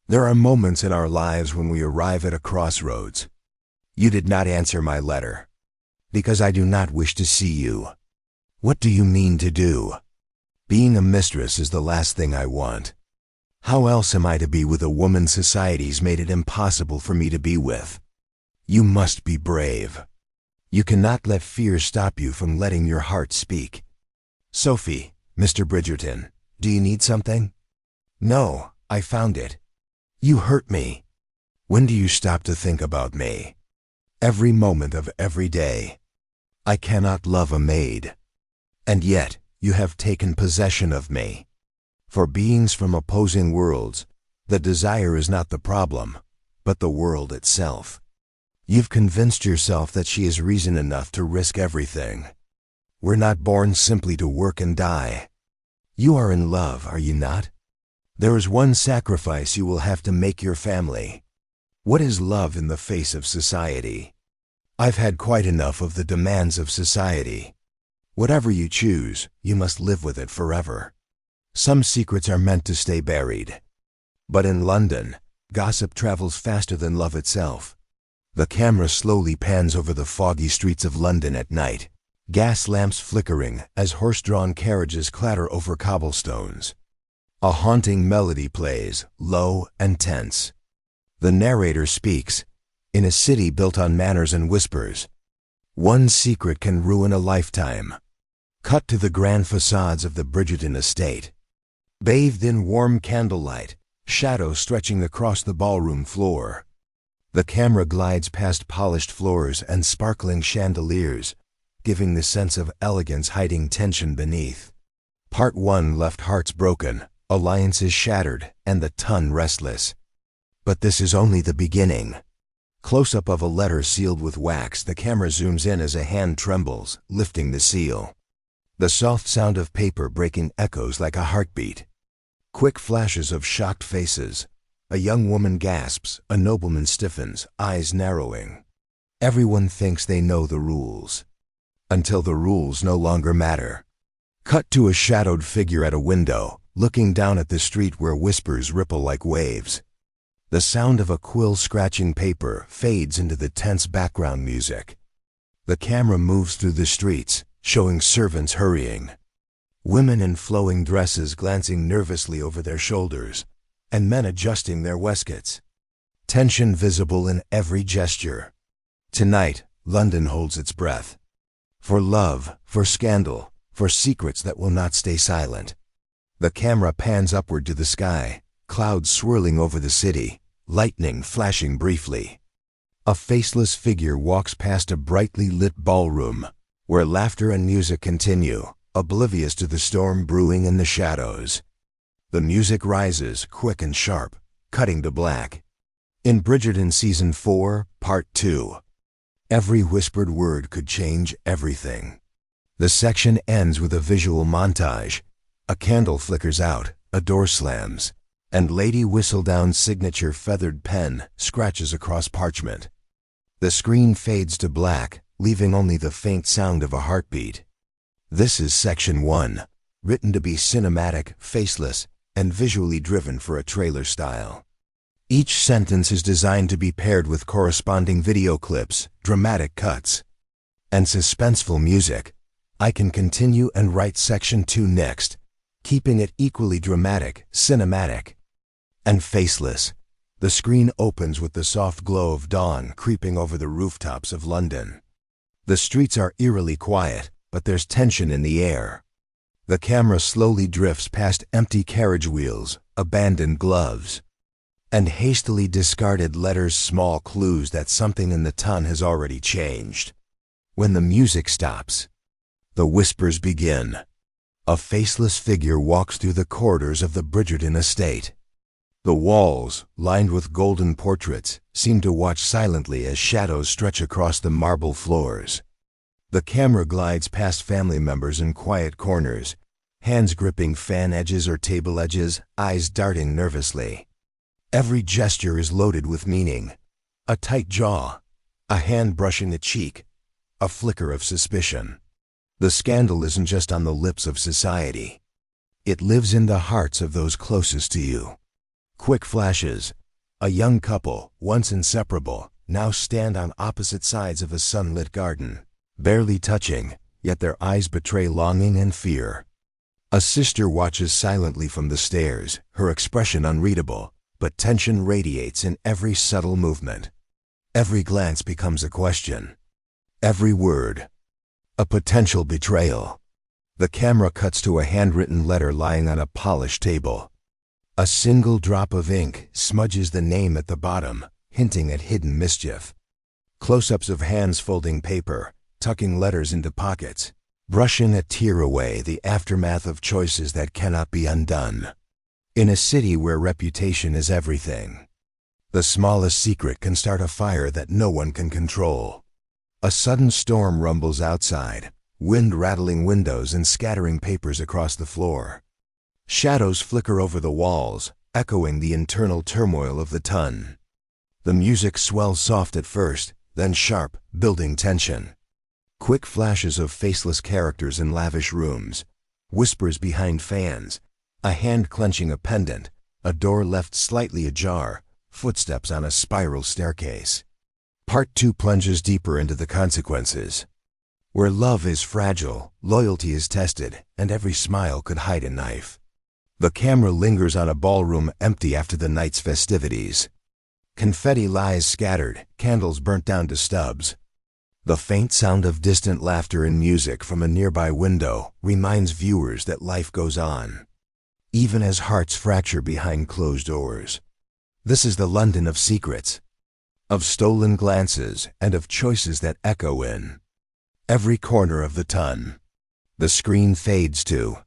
There are moments in our lives when we arrive at a crossroads. You did not answer my letter. Because I do not wish to see you. What do you mean to do? Being a mistress is the last thing I want. How else am I to be with a woman society's made it impossible for me to be with? You must be brave. You cannot let fear stop you from letting your heart speak. Sophie, Mr. Bridgerton, do you need something? No, I found it. You hurt me. When do you stop to think about me? Every moment of every day. I cannot love a maid. And yet, you have taken possession of me. For beings from opposing worlds, the desire is not the problem, but the world itself. You've convinced yourself that she is reason enough to risk everything. We're not born simply to work and die. You are in love, are you not? There is one sacrifice you will have to make your family. What is love in the face of society? I've had quite enough of the demands of society. Whatever you choose, you must live with it forever. Some secrets are meant to stay buried. But in London, gossip travels faster than love itself. The camera slowly pans over the foggy streets of London at night, gas lamps flickering as horse-drawn carriages clatter over cobblestones. A haunting melody plays, low and tense. The narrator speaks, in a city built on manners and whispers. One secret can ruin a lifetime. Cut to the grand facades of the Bridgerton estate. Bathed in warm candlelight, shadows stretching across the ballroom floor. The camera glides past polished floors and sparkling chandeliers, giving the sense of elegance hiding tension beneath. Part 1 left hearts broken, alliances shattered, and the tongue restless. But this is only the beginning. Close-up of a letter sealed with wax, the camera zooms in as a hand trembles, lifting the seal. The soft sound of paper breaking echoes like a heartbeat. Quick flashes of shocked faces. A young woman gasps, a nobleman stiffens, eyes narrowing. Everyone thinks they know the rules. Until the rules no longer matter. Cut to a shadowed figure at a window, looking down at the street where whispers ripple like waves. The sound of a quill scratching paper fades into the tense background music. The camera moves through the streets, showing servants hurrying. Women in flowing dresses glancing nervously over their shoulders, and men adjusting their waistcoats. Tension visible in every gesture. Tonight, London holds its breath. For love, for scandal, for secrets that will not stay silent. The camera pans upward to the sky, clouds swirling over the city, lightning flashing briefly. A faceless figure walks past a brightly lit ballroom, where laughter and music continue, oblivious to the storm brewing in the shadows. The music rises, quick and sharp, cutting to black. In Bridgerton Season 4, Part 2. Every whispered word could change everything. The section ends with a visual montage. A candle flickers out, a door slams, and Lady Whistledown's signature feathered pen scratches across parchment. The screen fades to black, leaving only the faint sound of a heartbeat. This is Section 1, written to be cinematic, faceless, and visually driven for a trailer style. Each sentence is designed to be paired with corresponding video clips, dramatic cuts, and suspenseful music. I can continue and write Section 2 next, keeping it equally dramatic, cinematic, and faceless. The screen opens with the soft glow of dawn creeping over the rooftops of London. The streets are eerily quiet, but there's tension in the air. The camera slowly drifts past empty carriage wheels, abandoned gloves, and hastily discarded letters, small clues that something in the tone has already changed. When the music stops, the whispers begin. A faceless figure walks through the corridors of the Bridgerton estate. The walls, lined with golden portraits, seem to watch silently as shadows stretch across the marble floors. The camera glides past family members in quiet corners, hands gripping fan edges or table edges, eyes darting nervously. Every gesture is loaded with meaning. A tight jaw, a hand brushing a cheek, a flicker of suspicion. The scandal isn't just on the lips of society. It lives in the hearts of those closest to you. Quick flashes. A young couple, once inseparable, now stand on opposite sides of a sunlit garden, barely touching, yet their eyes betray longing and fear. A sister watches silently from the stairs, her expression unreadable, but tension radiates in every subtle movement. Every glance becomes a question. Every word, a potential betrayal. The camera cuts to a handwritten letter lying on a polished table. A single drop of ink smudges the name at the bottom, hinting at hidden mischief. Close-ups of hands folding paper, tucking letters into pockets, brushing a tear away, the aftermath of choices that cannot be undone. In a city where reputation is everything, the smallest secret can start a fire that no one can control. A sudden storm rumbles outside, wind rattling windows and scattering papers across the floor. Shadows flicker over the walls, echoing the internal turmoil of the ton. The music swells soft at first, then sharp, building tension. Quick flashes of faceless characters in lavish rooms, whispers behind fans, a hand clenching a pendant, a door left slightly ajar, footsteps on a spiral staircase. Part 2 plunges deeper into the consequences. Where love is fragile, loyalty is tested, and every smile could hide a knife. The camera lingers on a ballroom empty after the night's festivities. Confetti lies scattered, candles burnt down to stubs. The faint sound of distant laughter and music from a nearby window reminds viewers that life goes on, even as hearts fracture behind closed doors. This is the London of secrets, of stolen glances, and of choices that echo in every corner of the ton. The screen fades to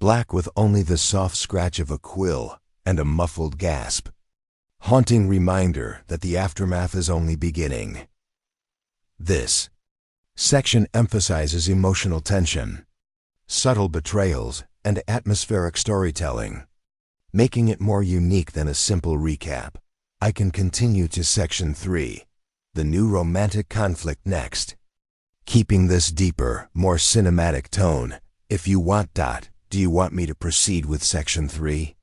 black with only the soft scratch of a quill and a muffled gasp. Haunting reminder that the aftermath is only beginning. This section emphasizes emotional tension, subtle betrayals, and atmospheric storytelling, making it more unique than a simple recap. I can continue to Section 3, the new romantic conflict next. Keeping this deeper, more cinematic tone, if you want. Do you want me to proceed with Section 3?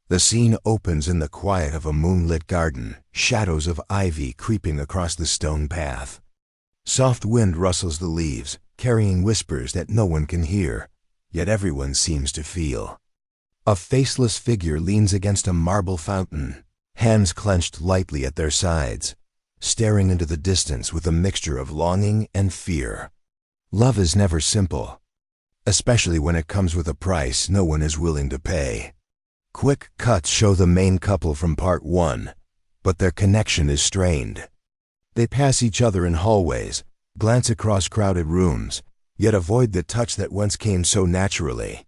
The scene opens in the quiet of a moonlit garden, shadows of ivy creeping across the stone path. Soft wind rustles the leaves, carrying whispers that no one can hear, yet everyone seems to feel. A faceless figure leans against a marble fountain, hands clenched lightly at their sides, staring into the distance with a mixture of longing and fear. Love is never simple, especially when it comes with a price no one is willing to pay. Quick cuts show the main couple from Part 1, but their connection is strained. They pass each other in hallways, glance across crowded rooms, yet avoid the touch that once came so naturally.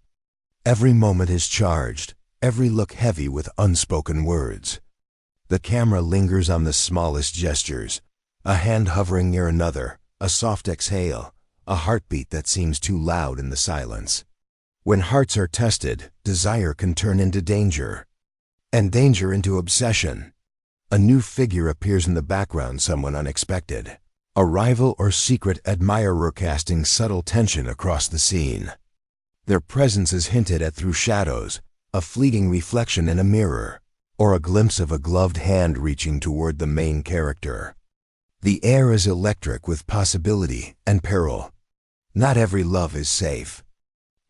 Every moment is charged, every look heavy with unspoken words. The camera lingers on the smallest gestures, a hand hovering near another, a soft exhale, a heartbeat that seems too loud in the silence. When hearts are tested, desire can turn into danger, and danger into obsession. A new figure appears in the background, someone unexpected. A rival or secret admirer casting subtle tension across the scene. Their presence is hinted at through shadows, a fleeting reflection in a mirror, or a glimpse of a gloved hand reaching toward the main character. The air is electric with possibility and peril. Not every love is safe.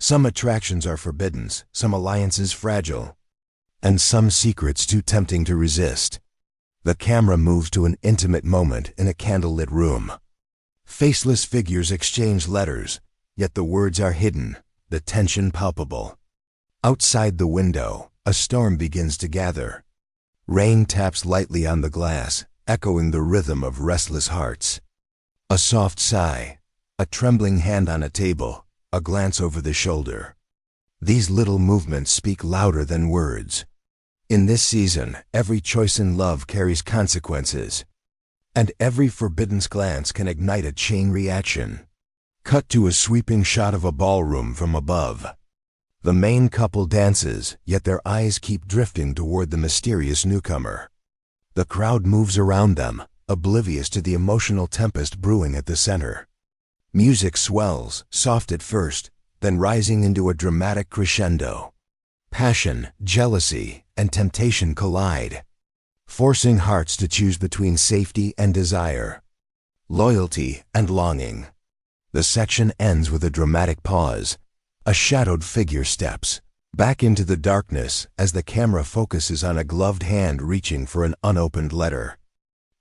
Some attractions are forbidden, some alliances fragile, and some secrets too tempting to resist. The camera moves to an intimate moment in a candlelit room. Faceless figures exchange letters, yet the words are hidden, the tension palpable. Outside the window, a storm begins to gather. Rain taps lightly on the glass, echoing the rhythm of restless hearts. A soft sigh, a trembling hand on a table, a glance over the shoulder. These little movements speak louder than words. In this season, every choice in love carries consequences, and every forbidden glance can ignite a chain reaction. Cut to a sweeping shot of a ballroom from above. The main couple dances, yet their eyes keep drifting toward the mysterious newcomer. The crowd moves around them, oblivious to the emotional tempest brewing at the center. Music swells, soft at first, then rising into a dramatic crescendo. Passion, jealousy, and temptation collide, forcing hearts to choose between safety and desire, loyalty and longing. The section ends with a dramatic pause. A shadowed figure steps back into the darkness as the camera focuses on a gloved hand reaching for an unopened letter.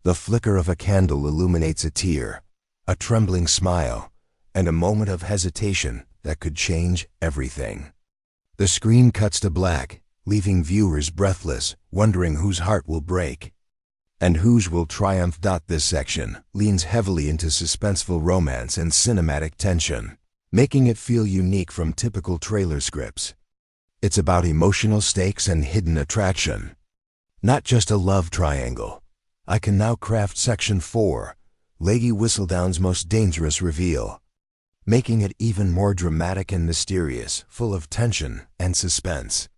The flicker of a candle illuminates a tear, a trembling smile, and a moment of hesitation that could change everything. The screen cuts to black, leaving viewers breathless, wondering whose heart will break and whose will triumph. This section leans heavily into suspenseful romance and cinematic tension, making it feel unique from typical trailer scripts. It's about emotional stakes and hidden attraction, not just a love triangle. I can now craft Section 4, Lady Whistledown's most dangerous reveal, making it even more dramatic and mysterious, full of tension and suspense.